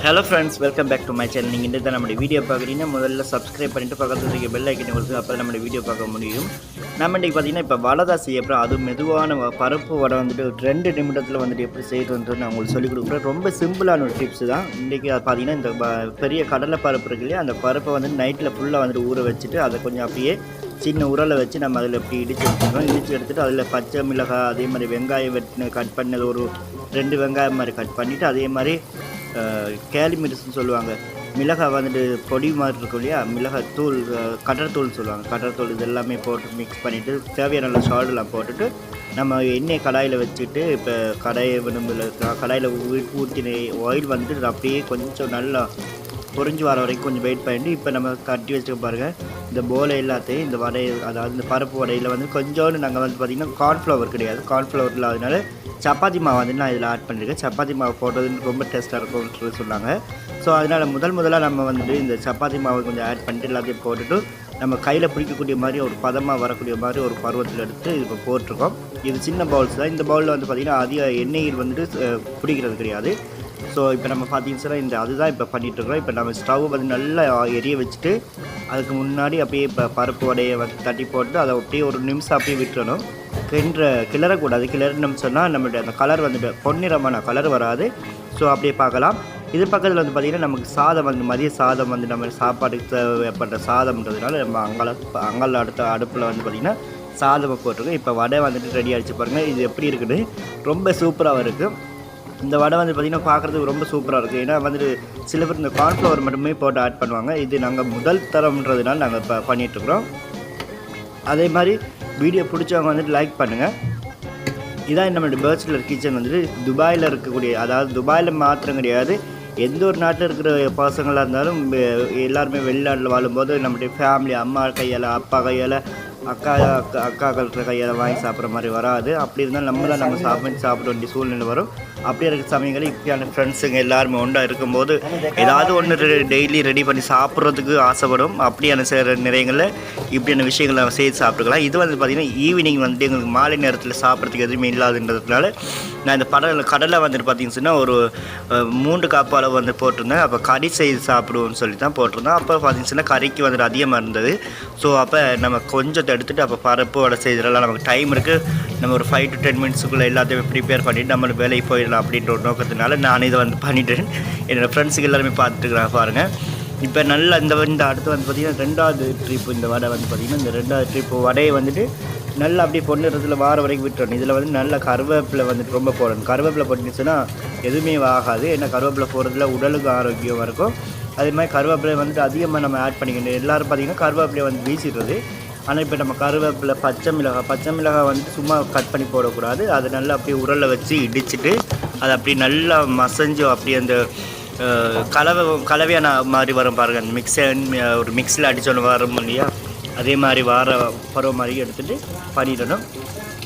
Hello friends, welcome back to my channel. நீங்கள் இந்த தான் நம்மளுடைய வீடியோ பார்க்குறீங்கன்னா முதல்ல சப்ஸ்கிரைப் பண்ணிவிட்டு பக்கத்தில் இருக்க பெல் ஐக்கனை கொடுத்து அப்போ நம்மளுடைய வீடியோ பார்க்க முடியும். நம்ம இன்றைக்கி பார்த்தீங்கன்னா இப்போ வடை தான் செய்ய போகிறோம். அதுவும் மெதுவான பருப்பு வடை வந்துட்டு 2 நிமிடத்தில் வந்துட்டு எப்படி செய்யறதுன்றது நான் உங்களுக்கு சொல்லிக் கொடுக்குறேன். ரொம்ப சிம்பிளான ஒரு டிப்ஸ் தான். இன்றைக்கி பார்த்தீங்கன்னா இந்த பெரிய கடலை பருப்பு இருக்கு இல்லையா, அந்த பருப்பை வந்து நைட்டில் ஃபுல்லாக வந்துட்டு ஊற வச்சுட்டு அதை கொஞ்சம் அப்படியே சின்ன உரலை வச்சு நம்ம அதில் இப்படி இடித்து எடுத்துக்கிறோம். இடித்து எடுத்துகிட்டு அதில் பச்சை மிளகாய், அதே மாதிரி வெங்காயம் கட் பண்ணது ஒரு 2 வெங்காயம் மாதிரி கட் பண்ணிவிட்டு, அதே மாதிரி கேலி மிரிசுன்னு சொல்லுவாங்க, மிளகாய் வந்துட்டு பொடி மாதிரி இருக்கும் இல்லையா, மிளகாய் தூள், கடற்தூள் சொல்லுவாங்க, கடற்தூள், இது எல்லாமே போட்டு மிக்ஸ் பண்ணிவிட்டு தேவையான நல்ல சால்டெலாம் போட்டுட்டு நம்ம எண்ணெய் கடாயில் வச்சுட்டு இப்போ கடாயில் ஊற்றின ஆயில் வந்துட்டு அப்படியே கொஞ்சம் நல்லா பொரிஞ்சு வர வரைக்கும் கொஞ்சம் வெயிட் பண்ணிட்டு இப்போ நம்ம கட்டி வச்சுக்க பாருங்கள். இந்த போலை எல்லாத்தையும் இந்த வடை, அதாவது இந்த பருப்பு வடையில் வந்து கொஞ்சோண்டு நாங்கள் வந்து பார்த்திங்கன்னா கார்ன்ஃப்ளவர் கிடையாது, கார்ன்ஃப்ளவர் இல்லாதனால சப்பாத்தி மாவு வந்து நான் இதில் ஆட் பண்ணியிருக்கேன். சப்பாத்தி மாவு போட்டதுன்னு ரொம்ப டேஸ்ட்டாக இருக்கும்னு சொன்னாங்க. ஸோ அதனால் முதலாக நம்ம வந்துட்டு இந்த சப்பாத்தி மாவு கொஞ்சம் ஆட் பண்ணிட்டு எல்லாத்தையும் போட்டுட்டு நம்ம கையில் பிடிக்கக்கூடிய மாதிரி ஒரு பதமாக வரக்கூடிய மாதிரி ஒரு பருவத்தில் எடுத்து இப்போ போட்டிருக்கோம். இது சின்ன பவுல்ஸ் தான். இந்த பவுலில் வந்து பார்த்திங்கன்னா அதிக எண்ணெயில் வந்துட்டு பிடிக்கிறது கிடையாது. ஸோ இப்போ நம்ம பார்த்தீங்கன்னா அதுதான் இப்போ பண்ணிகிட்ருக்கோம். இப்போ நம்ம ஸ்டவ் வந்து நல்லா எரிய வச்சுட்டு அதுக்கு முன்னாடி அப்படியே இப்போ பருப்பு வடையை வந்து தட்டி போட்டு அதை அப்படியே ஒரு நிமிஷம் அப்படியே விட்டுறணும். கிளறக்கூடாது. கிளறினோம்னு சொன்னால் நம்மளுடைய அந்த கலர் வந்துட்டு பொன்னிறமான கலர் வராது. ஸோ அப்படியே பார்க்கலாம். இது பக்கத்தில் வந்து பார்த்திங்கன்னா நமக்கு சாதம் வந்து மதிய சாதம் வந்து நம்ம சாப்பாட்டுக்கு தேவைப்பட்ட சாதம்ன்றதுனால நம்ம அங்கால அடுப்பில் வந்து பார்த்திங்கன்னா சாதம் போட்டிருக்கோம். இப்போ வடை வந்துட்டு ரெடி ஆகிடுச்சு பாருங்கள். இது எப்படி இருக்குன்னு ரொம்ப சூப்பராக இருக்குது. இந்த வடை வந்து பார்த்திங்கன்னா பார்க்குறதுக்கு ரொம்ப சூப்பராக இருக்குது. ஏன்னா வந்துட்டு சில பேர் இந்த கார்ன்ஃப்ளவர் மட்டுமே போட்டு ஆட் பண்ணுவாங்க. இது நாங்கள் முதல் தரம்ன்றதுனால நாங்கள் இப்போ பண்ணிகிட்ருக்குறோம். அதே மாதிரி வீடியோ பிடிச்சவங்க வந்துட்டு லைக் பண்ணுங்கள். இதான் நம்மளுடைய பேச்சுலர் கிச்சன் வந்துட்டு துபாயில் இருக்கக்கூடிய, அதாவது துபாயில் மாத்திரம் கிடையாது, எந்த ஒரு நாட்டில் இருக்கிற பசங்களாக இருந்தாலும் எல்லாருமே வெளிநாட்டில் வாழும்போது நம்மளுடைய ஃபேமிலி அம்மா கையால், அப்பா கையால், அக்காக்கள் கையால் வாங்கி சாப்பிட்ற மாதிரி வராது. அப்படி இருந்தாலும் நம்ம சாப்பிட வேண்டிய சூழ்நிலை வரும். அப்படியே இருக்கிற சமயங்களில் இப்படியான ஃப்ரெண்ட்ஸுங்க எல்லாருமே ஒன்றா இருக்கும்போது ஏதாவது ஒன்று டெய்லி ரெடி பண்ணி சாப்பிட்றதுக்கு ஆசைப்படும். அப்படியான நிறையங்களில் இப்படியான விஷயங்களை நம்ம செய்து சாப்பிட்டுக்கலாம். இது வந்து பார்த்திங்கன்னா ஈவினிங் வந்துட்டு எங்களுக்கு மாலை நேரத்தில் சாப்பிட்றதுக்கு எதுவுமே இல்லாதுன்றதுனால நான் இந்த கடலை வந்துட்டு பார்த்திங்கன்னா ஒரு 3 கப் அளவு வந்து போட்டிருந்தேன். அப்போ கறி செய்து சாப்பிடுவோம்னு சொல்லி தான் போட்டிருந்தேன். அப்போ பார்த்திங்கன்னா கறிக்கு வந்துட்டு அதிகமாக இருந்தது. ஸோ அப்போ நம்ம கொஞ்சத்தை எடுத்துகிட்டு அப்போ பருப்பு வடை செய்கிறதெல்லாம் நமக்கு டைம் இருக்குது, நம்ம ஒரு 5 to 10 மினிட்ஸுக்குள்ளே எல்லாத்தையும் ப்ரிப்பேர் பண்ணிவிட்டு நம்மளுக்கு வேலைக்கு போயிடலாம் அப்படின்ற ஒரு நோக்கத்தினால நான் இதை வந்து பண்ணிட்டேன். என்னோடய ஃப்ரெண்ட்ஸுக்கு எல்லாருமே பார்த்துட்டுருக்குறாங்க பாருங்கள். இப்போ நல்லா இந்த அடுத்து வந்து பார்த்திங்கன்னா 2வது ட்ரிப்பு இந்த வடை வந்து பார்த்திங்கன்னா இந்த 2வது ட்ரிப்பு வடையை வந்துட்டு நல்லா அப்படியே பொண்ணுறதுல வார வரைக்கும் விட்டுறணும். இதில் வந்து நல்லா கருவேப்பிலை வந்துட்டு ரொம்ப போடணும். கருவேப்பிலை போட்டுச்சுன்னா எதுவுமே ஆகாது. ஏன்னா கருவேப்பிலை போடுறதுல உடலுக்கு ஆரோக்கியமாக இருக்கும். அதே மாதிரி கருவேப்பிலை வந்துட்டு அதிகமாக நம்ம ஆட் பண்ணிக்கணும். எல்லோரும் பார்த்திங்கன்னா கருவேப்பிலையை வந்து வீசிடுறது. ஆனால் இப்போ நம்ம கருவேப்பிலை, பச்சை மிளகாய் வந்துட்டு சும்மா கட் பண்ணி போடக்கூடாது. அதை நல்லா அப்படியே உரலை வச்சு இடிச்சிட்டு அதை அப்படி நல்லா மசஞ்சு அப்படியே அந்த கலவையான மாதிரி வரும் பாருங்கள். அந்த ஒரு மிக்ஸில் அடித்தோன்னு வரும் இல்லையா, அதே மாதிரி பருவ மாதிரி எடுத்துகிட்டு பண்ணிடணும்.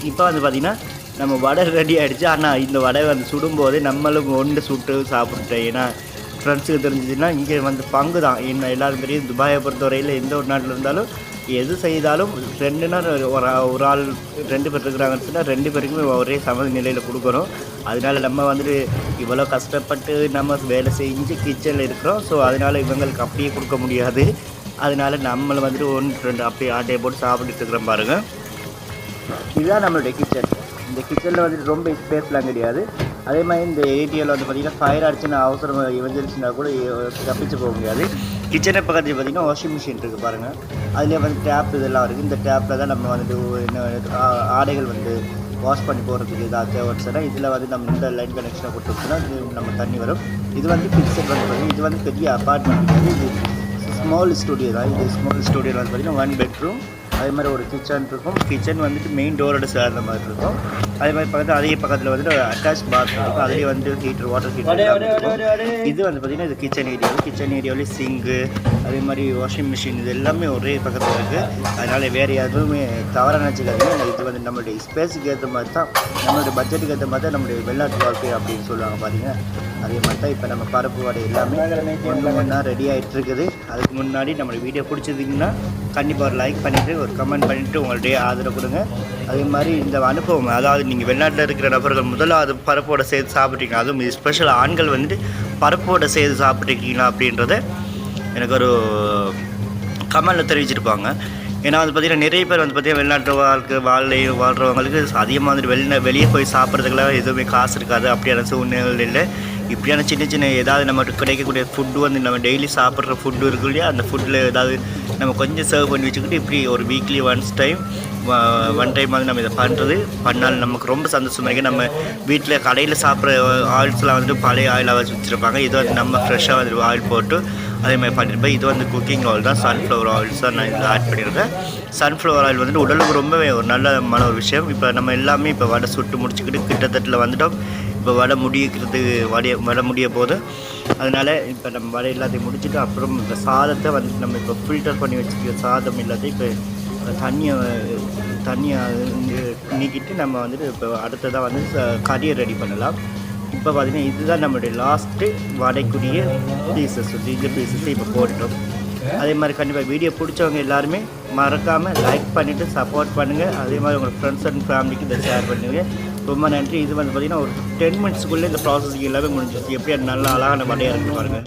இப்போ வந்து பார்த்திங்கன்னா நம்ம வடை ரெடி ஆகிடுச்சு. ஆனால் இந்த வடை வந்து சுடும்போதே நம்மளும் ஒன்று சுட்டு சாப்பிட்டேன். ஏன்னா ஃப்ரெண்ட்ஸுக்கு தெரிஞ்சிச்சுன்னா இங்கே வந்து பங்கு தான். என்ன எல்லாரும் தெரியும், துபாயை பொறுத்தவரையில் எந்த ஒரு நாட்டில் இருந்தாலும் எது செய்தாலும் 2னா ஒரு ஆள் 2 பேர் இருக்கிறாங்கன்னு சொன்னால் 2 பேருக்குமே ஒரே சம நிலையில் கொடுக்குறோம். அதனால் நம்ம வந்துட்டு இவ்வளோ கஷ்டப்பட்டு நம்ம வேலை செஞ்சு கிச்சனில் இருக்கிறோம். ஸோ அதனால் இவங்களுக்கு அப்படியே கொடுக்க முடியாது. அதனால் நம்மளை வந்துட்டு 1-2 அப்படியே ஆட்டையை போட்டு சாப்பிட்டுட்டு இருக்கிறோம் பாருங்கள். இதுதான் நம்மளுடைய கிச்சன். இந்த கிச்சனில் வந்துட்டு ரொம்ப ஸ்பேஸ்லாம் கிடையாது. அதே மாதிரி இந்த ஏரியாவில் வந்து பார்த்திங்கன்னா ஃபயர் அடிச்சுன்னா அவசரம் எமர்ஜென்சினா கூட தப்பிச்சு போக முடியாது. கிச்சனை பக்கத்தில் பார்த்திங்கன்னா வாஷிங் மிஷின் இருக்குது பாருங்கள். அதிலே வந்து டேப் இதெல்லாம் இருக்குது. இந்த டேப்பில் தான் நம்ம வந்துட்டு ஆடைகள் வந்து வாஷ் பண்ணி போகிறதுக்கு இதாக தேவைப்படுச்சுன்னா இதில் வந்து நம்ம இந்த லைன் கனெக்ஷனை கொடுத்துருச்சோன்னா இது நம்ம தண்ணி வரும். இது வந்து ஃபிக்ஸட் வந்து பார்த்திங்கன்னா இது வந்து பெரிய அப்பார்ட்மெண்ட் கிடையாது. இது ஸ்மால் ஸ்டூடியோ தான். இது ஸ்மால் ஸ்டூடியோவில் வந்து பார்த்திங்கன்னா 1 பெட்ரூம், அதே மாதிரி ஒரு கிச்சன் இருக்கும். கிச்சன் வந்துட்டு மெயின் டோரோட சேர்ந்த மாதிரி இருக்கும். அதே மாதிரி அதே பக்கத்தில் வந்துட்டு அட்டாச் பாத்ரூம் இருக்கும். அதுலேயே வந்து வாட்டர் ஹீட்டர் இருக்கும். இது வந்து பார்த்திங்கன்னா இது கிச்சன் ஏரியாவிலே சிங்கு, அதே மாதிரி வாஷிங் மிஷின், இது எல்லாமே ஒரே பக்கத்தில் இருக்குது. அதனால் வேறு எதுவுமே தவறாக நினச்சிக்காதீங்க. இது வந்து நம்மளுடைய ஸ்பேஸுக்கு ஏற்ற மாதிரி தான், நம்மளுடைய பட்ஜெட்டுக்கு ஏற்ற மாதிரி தான் நம்மளுடைய வெளிநாட்டு வாழ்க்கை அப்படின்னு சொல்லுவாங்க பாருங்க. அதே மாதிரி தான் இப்போ நம்ம பருப்பு வடை எல்லாமே ஒன்றா ரெடி ஆகிட்டு இருக்குது. அதுக்கு முன்னாடி நம்மளுடைய வீடியோ பிடிச்சிருந்தீங்கன்னா கண்டிப்பாக ஒரு லைக் பண்ணிவிட்டு ஒரு கமெண்ட் பண்ணிவிட்டு உங்களுடைய ஆதரவு கொடுங்க. அதே மாதிரி இந்த அனுபவம், அதாவது நீங்கள் வெளிநாட்டில் இருக்கிற நபர்கள் முதலாவது பருப்போட சேர்த்து சாப்பிட்றீங்க, அதுவும் ஸ்பெஷல் ஆண்கள் வந்துட்டு பருப்போடு சேர்த்து சாப்பிட்ருக்கீங்களா அப்படின்றத எனக்கு ஒரு கமெண்டில் தெரிவிச்சிருப்பாங்க. ஏன்னா வந்து பார்த்திங்கன்னா நிறைய பேர் வந்து பார்த்திங்கன்னா வெளிநாட்டு வாழ்கிறவங்களுக்கு அதிகமாக வந்துட்டு வெளியே போய் சாப்பிட்றதுக்கெல்லாம் எதுவுமே காசு இருக்காது. அப்படியான சூழ்நிலைகள் இல்லை. இப்படியான சின்ன சின்ன ஏதாவது நமக்கு கிடைக்கக்கூடிய ஃபுட்டு வந்து நம்ம டெய்லி சாப்பிட்ற ஃபுட்டு இருக்கு இல்லையா, அந்த ஃபுட்டில் ஏதாவது நம்ம கொஞ்சம் சர்வ் பண்ணி வச்சுக்கிட்டு இப்படி ஒரு வீக்லி ஒன் டைம் வந்து நம்ம இதை பண்ணால் நமக்கு ரொம்ப சந்தோஷமாக இருக்குது. நம்ம வீட்டில் கடையில் சாப்பிட்ற ஆயில்ஸ்லாம் வந்துட்டு பழைய ஆயிலாக வச்சுருப்பாங்க. இது வந்து நம்ம ஃப்ரெஷ்ஷாக வந்து ஆயில் போட்டு அதே மாதிரி பண்ணியிருப்பேன். இது வந்து குக்கிங் ஆயில் தான், சன்ஃப்ளவர் ஆயில்ஸ் தான் நான் இதில் ஆட் பண்ணியிருக்கேன். சன்ஃப்ளவர் ஆயில் வந்துட்டு உடலுக்கு ரொம்பவே ஒரு நல்ல ஒரு விஷயம். இப்போ நம்ம எல்லாமே இப்போ வடை சுட்டு முடிச்சுக்கிட்டு கிட்டத்தட்ட வந்துட்டோம். இப்போ வடை முடிய போது, அதனால் இப்போ நம்ம வடை எல்லாத்தையும் முடிச்சுட்டு அப்புறம் இந்த சாதத்தை வந்துட்டு நம்ம இப்போ ஃபில்டர் பண்ணி வச்சுக்கிற சாதம் எல்லாத்தையும் இப்போ தண்ணியை நீக்கிட்டு நம்ம வந்துட்டு இப்போ அடுத்ததாக வந்து கறியை ரெடி பண்ணலாம். இப்போ பார்த்திங்கன்னா இதுதான் நம்மளுடைய லாஸ்ட்டு வடைக்குரிய பீசஸ். இந்த பீசஸ் இப்போ போட்டுட்டோம். அதே மாதிரி கண்டிப்பாக வீடியோ பிடிச்சவங்க எல்லாருமே மறக்காமல் லைக் பண்ணிவிட்டு சப்போர்ட் பண்ணுங்கள். அதே மாதிரி உங்கள் ஃப்ரெண்ட்ஸ் அண்ட் ஃபேமிலிக்கு இதை ஷேர் பண்ணுங்கள். ரொம்ப நன்றி. இது வந்து பார்த்திங்கன்னா ஒரு 10 மினிட்ஸ்க்குள்ளே இந்த ப்ராசஸிங் எல்லாமே முடிஞ்சிச்சு. எப்படி நல்லா அழகான வடையாக இருக்குது பாருங்கள்.